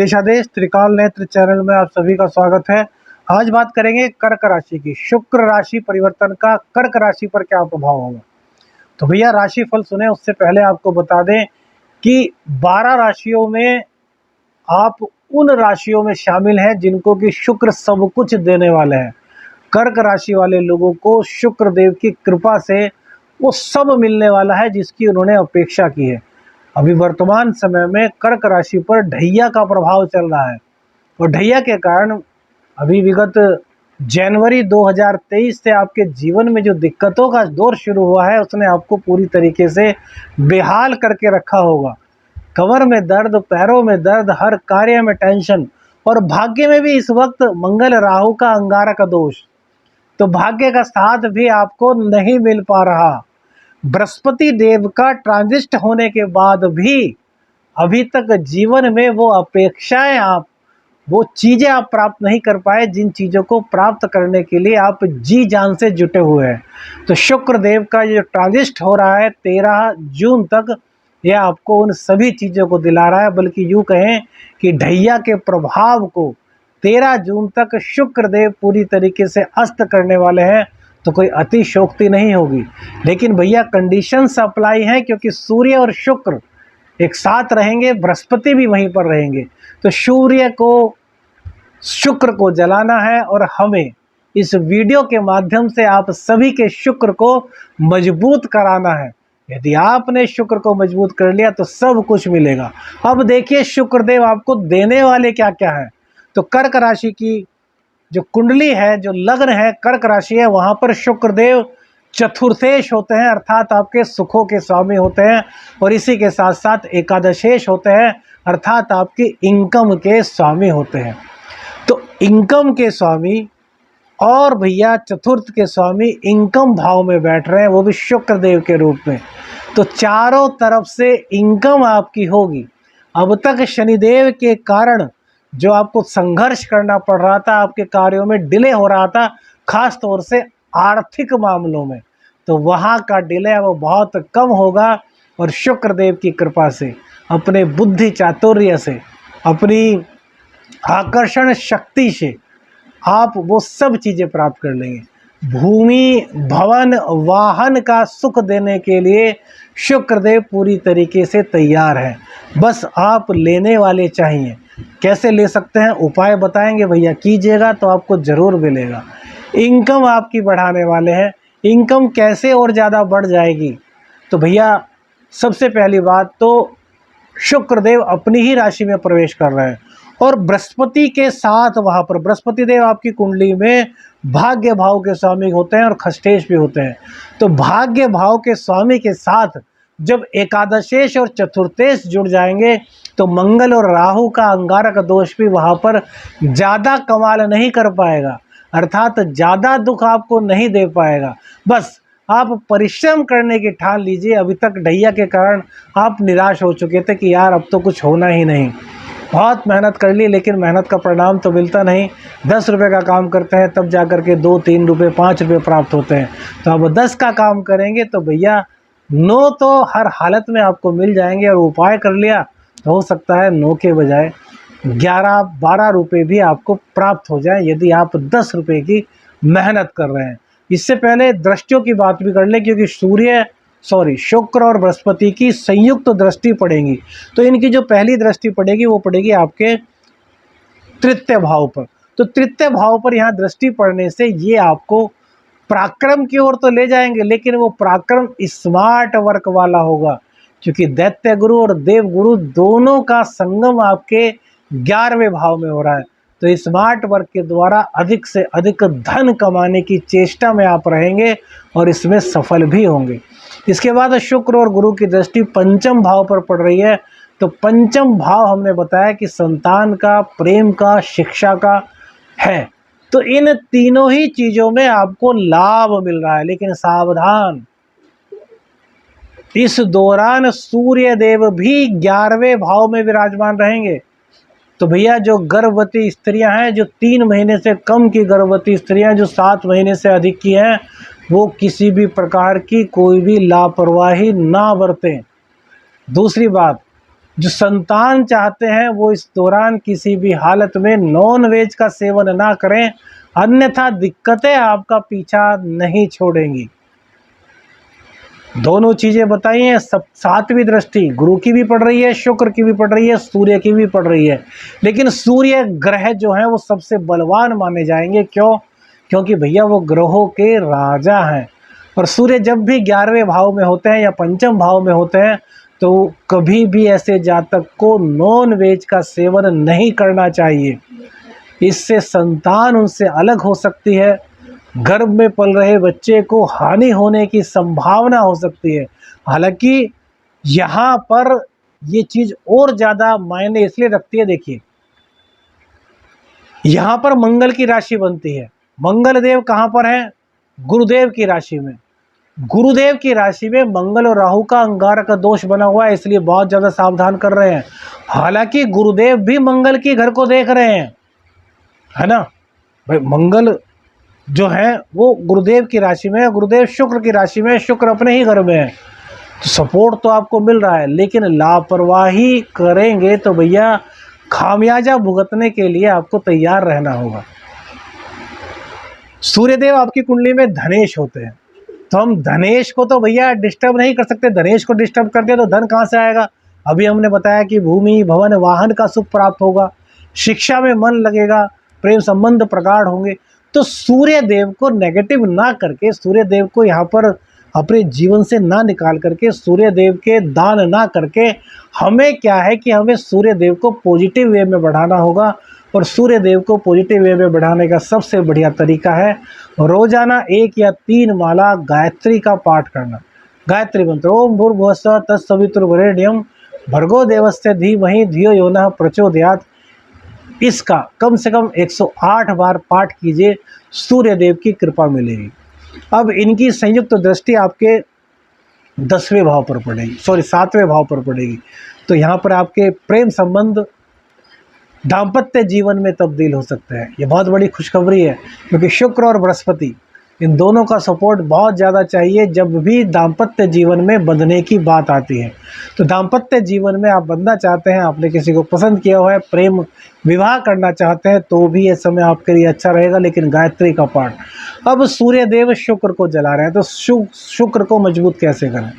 देशादेश त्रिकाल नेत्र चैनल में आप सभी का स्वागत है। आज बात करेंगे कर्क राशि की। शुक्र राशि परिवर्तन का कर्क राशि पर क्या प्रभाव होगा। तो भैया राशि फल सुने उससे पहले आपको बता दें कि 12 राशियों में आप उन राशियों में शामिल हैं जिनको कि शुक्र सब कुछ देने वाले हैं। कर्क राशि वाले लोगों को शुक्र देव की कृपा से वो सब मिलने वाला है जिसकी उन्होंने अपेक्षा की है। अभी वर्तमान समय में कर्क राशि पर ढैया का प्रभाव चल रहा है और ढैया के कारण अभी विगत जनवरी 2023 से आपके जीवन में जो दिक्कतों का दौर शुरू हुआ है उसने आपको पूरी तरीके से बेहाल करके रखा होगा। कमर में दर्द, पैरों में दर्द, हर कार्य में टेंशन और भाग्य में भी इस वक्त मंगल राहु का अंगारक दोष, तो भाग्य का साथ भी आपको नहीं मिल पा रहा। बृहस्पति देव का ट्रांजिट होने के बाद भी अभी तक जीवन में वो अपेक्षाएं वो चीज़ें आप प्राप्त नहीं कर पाए जिन चीज़ों को प्राप्त करने के लिए आप जी जान से जुटे हुए हैं। तो शुक्र देव का जो ट्रांजिट हो रहा है 13 जून तक, यह आपको उन सभी चीज़ों को दिला रहा है। बल्कि यूँ कहें कि ढैया के प्रभाव को 13 जून तक शुक्र देव पूरी तरीके से अस्त करने वाले हैं। तो कोई अतिशयोक्ति नहीं होगी, लेकिन भैया कंडीशंस अप्लाई हैं क्योंकि सूर्य और शुक्र एक साथ रहेंगे, बृहस्पति भी वहीं पर रहेंगे। तो सूर्य को शुक्र को जलाना है और हमें इस वीडियो के माध्यम से आप सभी के शुक्र को मजबूत कराना है। यदि आपने शुक्र को मजबूत कर लिया तो सब कुछ मिलेगा। अब देखिए शुक्रदेव आपको देने वाले क्या क्या है। तो कर्क राशि की जो कुंडली है, जो लग्न है कर्क राशि है, वहाँ पर शुक्रदेव चतुर्थेश होते हैं, अर्थात आपके सुखों के स्वामी होते हैं और इसी के साथ साथ एकादशेश होते हैं, अर्थात आपकी इनकम के स्वामी होते हैं। तो इनकम के स्वामी और भैया चतुर्थ के स्वामी इनकम भाव में बैठ रहे हैं, वो भी शुक्रदेव के रूप में। तो चारों तरफ से इनकम आपकी होगी। अब तक शनिदेव के कारण जो आपको संघर्ष करना पड़ रहा था, आपके कार्यों में डिले हो रहा था, खास तौर से आर्थिक मामलों में, तो वहाँ का डिले अब बहुत कम होगा और शुक्रदेव की कृपा से, अपने बुद्धि चातुर्य से, अपनी आकर्षण शक्ति से आप वो सब चीज़ें प्राप्त कर लेंगे। भूमि, भवन, वाहन का सुख देने के लिए शुक्रदेव पूरी तरीके से तैयार है। बस आप लेने वाले चाहिए। कैसे ले सकते हैं, उपाय बताएंगे भैया, कीजिएगा तो आपको ज़रूर मिलेगा। इनकम आपकी बढ़ाने वाले हैं। इनकम कैसे और ज़्यादा बढ़ जाएगी, तो भैया सबसे पहली बात तो शुक्रदेव अपनी ही राशि में प्रवेश कर रहे हैं और बृहस्पति के साथ वहाँ पर बृहस्पति देव आपकी कुंडली में भाग्य भाव के स्वामी होते हैं और खष्टेश भी होते हैं। तो भाग्य भाव के स्वामी के साथ जब एकादशेश और चतुर्थेश जुड़ जाएंगे तो मंगल और राहु का अंगारक दोष भी वहाँ पर ज़्यादा कमाल नहीं कर पाएगा, अर्थात ज़्यादा दुख आपको नहीं दे पाएगा। बस आप परिश्रम करने की ठान लीजिए। अभी तक ढैया के कारण आप निराश हो चुके थे कि यार अब तो कुछ होना ही नहीं, बहुत मेहनत कर ली लेकिन मेहनत का परिणाम तो मिलता नहीं। 10 रुपये का काम करते हैं तब जा कर के 2, 3 रुपये, 5 रुपये प्राप्त होते हैं। तो अब 10 का काम करेंगे तो भैया 9 तो हर हालत में आपको मिल जाएंगे और उपाय कर लिया तो हो सकता है 9 के बजाय 11-12 रुपये भी आपको प्राप्त हो जाए यदि आप 10 रुपये की मेहनत कर रहे हैं। इससे पहले दृष्टियों की बात भी कर लें क्योंकि शुक्र और बृहस्पति की संयुक्त दृष्टि पड़ेगी। तो इनकी जो पहली दृष्टि पड़ेगी वो पड़ेगी आपके तृतीय भाव पर। तो तृतीय भाव पर यहाँ दृष्टि पड़ने से ये आपको पराक्रम की ओर तो ले जाएंगे, लेकिन वो पराक्रम स्मार्ट वर्क वाला होगा क्योंकि दैत्य गुरु और देव गुरु दोनों का संगम आपके 11वें भाव में हो रहा है। तो स्मार्ट वर्क के द्वारा अधिक से अधिक धन कमाने की चेष्टा में आप रहेंगे और इसमें सफल भी होंगे। इसके बाद शुक्र और गुरु की दृष्टि पंचम भाव पर पड़ रही है। तो पंचम भाव हमने बताया कि संतान का, प्रेम का, शिक्षा का है। तो इन तीनों ही चीज़ों में आपको लाभ मिल रहा है, लेकिन सावधान, इस दौरान सूर्य देव भी 11वें भाव में विराजमान रहेंगे। तो भैया जो गर्भवती स्त्रियां हैं, जो 3 महीने से कम की गर्भवती स्त्रियां, जो 7 महीने से अधिक की हैं, वो किसी भी प्रकार की कोई भी लापरवाही ना बरतें। दूसरी बात, जो संतान चाहते हैं वो इस दौरान किसी भी हालत में नॉन वेज का सेवन ना करें, अन्यथा दिक्कतें आपका पीछा नहीं छोड़ेंगी। दोनों चीजें बताई हैं। सब सातवीं दृष्टि गुरु की भी पड़ रही है, शुक्र की भी पड़ रही है, सूर्य की भी पड़ रही है, लेकिन सूर्य ग्रह जो है वो सबसे बलवान माने जाएंगे। क्यों? क्योंकि भैया वो ग्रहों के राजा हैं, और सूर्य जब भी 11वें भाव में होते हैं या पंचम भाव में होते हैं तो कभी भी ऐसे जातक को नॉन वेज का सेवन नहीं करना चाहिए। इससे संतान उनसे अलग हो सकती है, गर्भ में पल रहे बच्चे को हानि होने की संभावना हो सकती है। हालांकि यहाँ पर ये चीज और ज्यादा मायने इसलिए रखती है, देखिए यहाँ पर मंगल की राशि बनती है। मंगल देव कहाँ पर है? गुरुदेव की राशि में। गुरुदेव की राशि में मंगल और राहु का अंगारक का दोष बना हुआ है, इसलिए बहुत ज्यादा सावधान कर रहे हैं। हालांकि गुरुदेव भी मंगल की घर को देख रहे हैं, है ना भाई। मंगल जो है वो गुरुदेव की राशि में है, गुरुदेव शुक्र की राशि में, शुक्र अपने ही घर में है, तो सपोर्ट तो आपको मिल रहा है। लेकिन लापरवाही करेंगे तो भैया खामियाजा भुगतने के लिए आपको तैयार रहना होगा। सूर्यदेव आपकी कुंडली में धनेश होते हैं, तो हम धनेश को तो भैया डिस्टर्ब नहीं कर सकते। धनेश को डिस्टर्ब करते तो धन कहाँ से आएगा? अभी हमने बताया कि भूमि भवन वाहन का सुख प्राप्त होगा, शिक्षा में मन लगेगा, प्रेम संबंध प्रगाढ़ होंगे। तो सूर्य देव को नेगेटिव ना करके, सूर्य देव को यहाँ पर अपने जीवन से ना निकाल करके, सूर्य देव के दान ना करके, हमें क्या है कि हमें सूर्य देव को पॉजिटिव वे में बढ़ाना होगा। और सूर्य देव को पॉजिटिव वे में बढ़ाने का सबसे बढ़िया तरीका है रोजाना 1 या 3 माला गायत्री का पाठ करना। गायत्री मंत्र ओम भूर्भुवस्सुवः तत्सवितुर्वरेण्यं भर्गो देवस्य धीमहि धियो यो नः प्रचोदयात्, इसका कम से कम 108 बार पाठ कीजिए, सूर्य देव की कृपा मिलेगी। अब इनकी संयुक्त दृष्टि आपके 10वें भाव पर पड़ेगी, 7वें भाव पर पड़ेगी, तो यहाँ पर आपके प्रेम संबंध दाम्पत्य जीवन में तब्दील हो सकते हैं। ये बहुत बड़ी खुशखबरी है, क्योंकि शुक्र और बृहस्पति इन दोनों का सपोर्ट बहुत ज़्यादा चाहिए जब भी दाम्पत्य जीवन में बंधने की बात आती है। तो दाम्पत्य जीवन में आप बंधना चाहते हैं, आपने किसी को पसंद किया हुआ है, प्रेम विवाह करना चाहते हैं, तो भी ये समय आपके लिए अच्छा रहेगा। लेकिन गायत्री का पाठ। अब सूर्य देव शुक्र को जला रहे हैं, तो शुक्र को मजबूत कैसे करें?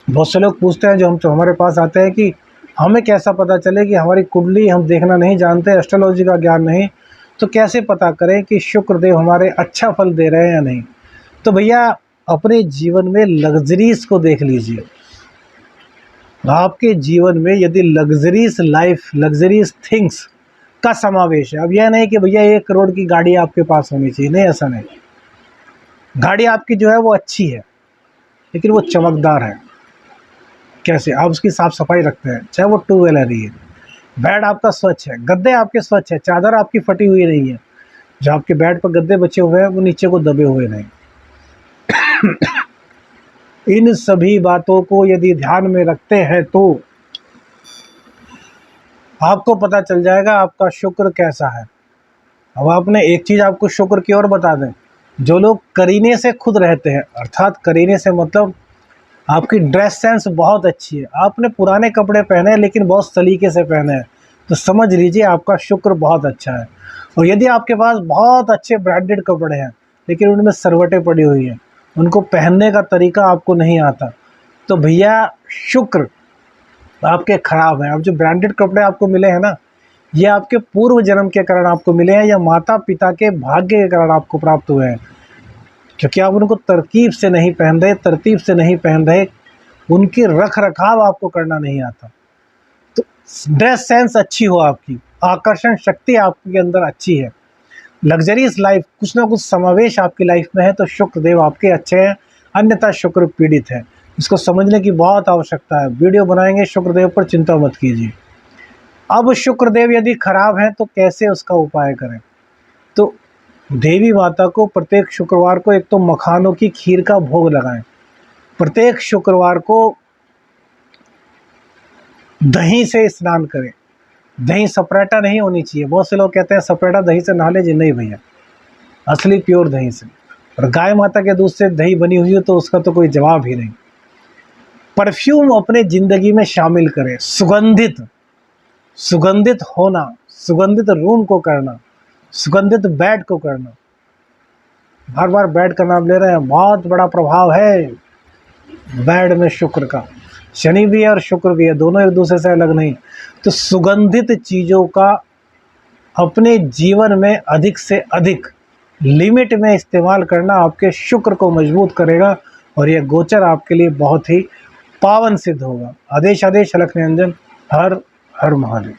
बहुत से लोग पूछते हैं, जो हमारे पास आते हैं कि हमें कैसा पता चले कि हमारी कुंडली हम देखना नहीं जानते, एस्ट्रोलॉजी का ज्ञान नहीं, तो कैसे पता करें कि शुक्रदेव हमारे अच्छा फल दे रहे हैं या नहीं? तो भैया अपने जीवन में लग्जरीज को देख लीजिए। आपके जीवन में यदि लग्जरीज लाइफ, लग्जरीज थिंग्स का समावेश है, अब यह नहीं कि भैया 1 करोड़ की गाड़ी आपके पास होनी चाहिए, नहीं, ऐसा नहीं। गाड़ी आपकी जो है वो अच्छी है, लेकिन वो चमकदार है। कैसे? आप उसकी साफ सफाई रखते हैं, चाहे वो 2 व्हीलर ही है। बेड आपका स्वच्छ है, गद्दे आपके स्वच्छ है, चादर आपकी फटी हुई नहीं है, जो आपके बेड पर गद्दे बचे हुए हैं वो नीचे को दबे हुए नहीं। इन सभी बातों को यदि ध्यान में रखते हैं तो आपको पता चल जाएगा आपका शुक्र कैसा है। अब आपने एक चीज आपको शुक्र की और बता दें, जो लोग करीने से खुद रहते हैं, अर्थात करीने से मतलब आपकी ड्रेस सेंस बहुत अच्छी है, आपने पुराने कपड़े पहने हैं लेकिन बहुत सलीके से पहने हैं, तो समझ लीजिए आपका शुक्र बहुत अच्छा है। और यदि आपके पास बहुत अच्छे ब्रांडेड कपड़े हैं लेकिन उनमें सरवटें पड़ी हुई हैं, उनको पहनने का तरीका आपको नहीं आता, तो भैया शुक्र आपके खराब हैं। अब जो ब्रांडेड कपड़े आपको मिले हैं ना, ये आपके पूर्व जन्म के कारण आपको मिले हैं, या माता पिता के भाग्य के कारण आपको प्राप्त हुए हैं, क्योंकि आप उनको तरकीब से नहीं पहन रहे, तरतीब से नहीं पहन रहे, उनकी रख रखाव आपको करना नहीं आता। तो ड्रेस सेंस अच्छी हो, आपकी आकर्षण शक्ति आपके अंदर अच्छी है, लग्जरीज लाइफ कुछ ना कुछ समावेश आपकी लाइफ में है, तो शुक्रदेव आपके अच्छे हैं, अन्यथा शुक्र पीड़ित है। इसको समझने की बहुत आवश्यकता है। वीडियो बनाएंगे शुक्रदेव पर, चिंता मत कीजिए। अब शुक्रदेव यदि खराब है तो कैसे उसका उपाय करें? तो देवी माता को प्रत्येक शुक्रवार को एक तो मखानों की खीर का भोग लगाएं, प्रत्येक शुक्रवार को दही से स्नान करें। दही सपरेटा नहीं होनी चाहिए। बहुत से लोग कहते हैं सपरेटा दही से नहा लीजिए, नहीं भैया, असली प्योर दही से। और गाय माता के दूध से दही बनी हुई हो तो उसका तो कोई जवाब ही नहीं। परफ्यूम अपने जिंदगी में शामिल करें। सुगंधित होना, सुगंधित रूम को करना, सुगंधित बेड को करना। बार बार बेड का नाम ले रहे हैं, बहुत बड़ा प्रभाव है बेड में शुक्र का। शनि भी है और शुक्र भी है, दोनों एक दूसरे से अलग नहीं। तो सुगंधित चीज़ों का अपने जीवन में अधिक से अधिक लिमिट में इस्तेमाल करना आपके शुक्र को मजबूत करेगा और यह गोचर आपके लिए बहुत ही पावन सिद्ध होगा। आदेश अलख निरंजन। हर हर महादेव।